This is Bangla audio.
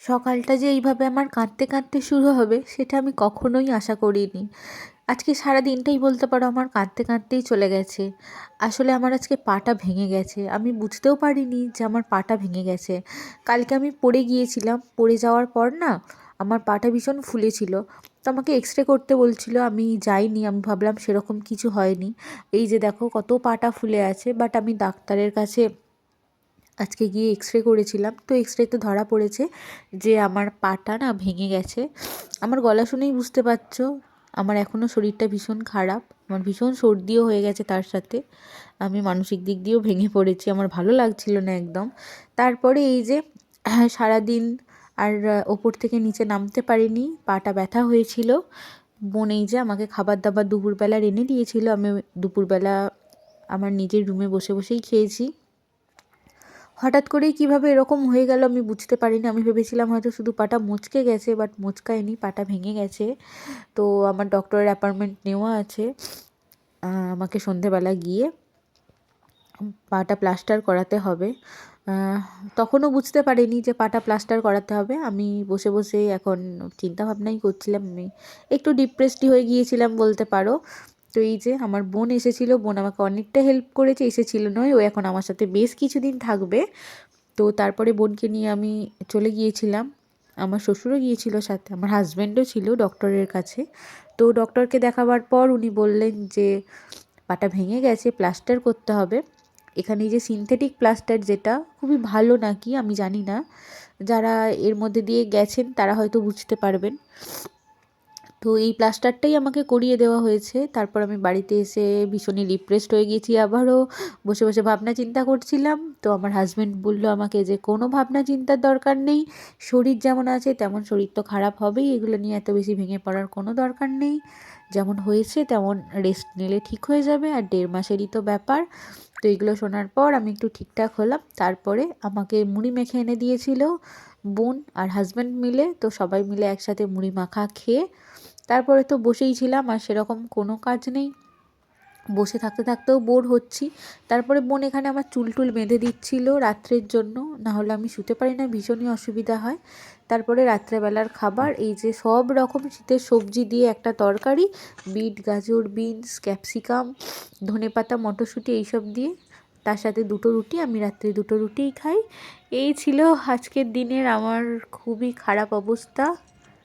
সকালটা যে এইভাবে আমার কাঁদতে কাঁদতে শুরু হবে সেটা আমি কখনোই আশা করিনি। আজকে সারা দিনটাই বলতে পারো আমার কাঁদতে কাঁদতেই চলে গেছে। আসলে আমার আজকে পাটা ভেঙে গেছে। আমি বুঝতেও পারিনি যে আমার পাটা ভেঙে গেছে। কালকে আমি পড়ে গিয়েছিলাম। পড়ে যাওয়ার পর না আমার পাটা ভীষণ ফুলেছিল। তো আমাকে এক্সরে করতে বলছিল, আমি যাইনি। আমি ভাবলাম সেরকম কিছু হয়নি। এই যে দেখো কত পাটা ফুলে আছে। বাট আমি ডাক্তারের কাছে আজকে গিয়ে এক্সরে করেছিলাম। তো এক্সরেতে ধরা পড়েছে যে আমার পাটা না ভেঙে গেছে। আমার গলা শুনেই বুঝতে পারছো আমার এখনও শরীরটা ভীষণ খারাপ। আমার ভীষণ সর্দিও হয়ে গেছে, তার সাথে আমি মানসিক দিক দিয়েও ভেঙে পড়েছি। আমার ভালো লাগছিল না একদম। তারপরে এই যে সারাদিন আর ওপর থেকে নিচে নামতে পারিনি, পাটা ব্যথা হয়েছিল। বোন এই যে আমাকে খাবার দাবার দুপুরবেলা এনে দিয়েছিল। আমি দুপুরবেলা আমার নিজের রুমে বসে বসেই খেয়েছি। হঠাৎ করেই কীভাবে এরকম হয়ে গেল আমি বুঝতে পারিনি। আমি ভেবেছিলাম হয়তো শুধু পাটা মুচকে গেছে, বাট মুচকায়নি, পাটা ভেঙে গেছে। তো আমার ডক্টরের অ্যাপয়েন্টমেন্ট নেওয়া আছে। আমাকে সন্ধেবেলা গিয়ে পাটা প্লাস্টার করাতে হবে। তখনও বুঝতে পারিনি যে পাটা প্লাস্টার করাতে হবে। আমি বসে বসে এখন চিন্তাভাবনাই করছিলাম। আমি একটু ডিপ্রেসড হয়ে গিয়েছিলাম বলতে পারো। তো এই যে আমার বোন এসেছিল, বোন আমাকে অনেকটা হেল্প করেছে। এসেছিল নয়, ও এখন আমার সাথে বেশ কিছুদিন থাকবে। তো তারপরে বোনকে নিয়ে আমি চলে গিয়েছিলাম। আমার শ্বশুরও গিয়েছিল সাথে, আমার হাজব্যান্ডও ছিল ডক্টরের কাছে। তো ডক্টরকে দেখাবার পর উনি বললেন যে পাটা ভেঙে গেছে, প্লাস্টার করতে হবে। এখানে যে সিনথেটিক প্লাস্টার, যেটা খুবই ভালো নাকি, আমি জানি না। যারা এর মধ্যে দিয়ে গেছেন তারা হয়তো বুঝতে পারবেন। তো এই প্লাস্টারটাই আমাকে করিয়ে দেওয়া হয়েছে। তারপর আমি বাড়িতে এসে ভীষণই ডিপ্রেসড হয়ে গেছি। আবারও বসে বসে ভাবনা চিন্তা করছিলাম। তো আমার হাজব্যান্ড বলল আমাকে যে কোনো ভাবনা চিন্তার দরকার নেই, শরীর যেমন আছে তেমন শরীর তো খারাপ হবেই, এগুলো নিয়ে এত বেশি ভেঙে পড়ার কোনো দরকার নেই। যেমন হয়েছে তেমন রেস্ট নিলে ঠিক হয়ে যাবে, আর 1.5 মাসেরই তো ব্যাপার। তো এগুলো শোনার পর আমি একটু ঠিকঠাক হলাম। তারপরে আমাকে মুড়ি মেখে এনে দিয়েছিল বোন আর হাজব্যান্ড মিলে। তো সবাই মিলে একসাথে মুড়ি মাখা খেয়ে তারপরে তো বসেই ছিলাম, আর সেরকম কোনো কাজ নেই। বসে থাকতে থাকতেও বোর হচ্ছি। তারপরে বোন এখানে আমার চুল টুল বেঁধে দিচ্ছিল রাত্রের জন্য, না হলে আমি শুতে পারি না, ভীষণই অসুবিধা হয়। তারপরে রাত্রেবেলার খাবার এই যে সব রকম শীতের সবজি দিয়ে একটা তরকারি, বিট, গাজর, বিনস, ক্যাপসিকাম, ধনেপাতা, মটরশুঁটি এইসব দিয়ে, তার সাথে 2টো রুটি। আমি রাত্রে 2টো রুটিই খাই। এই ছিল আজকের দিনের আমার খুবই খারাপ অবস্থা।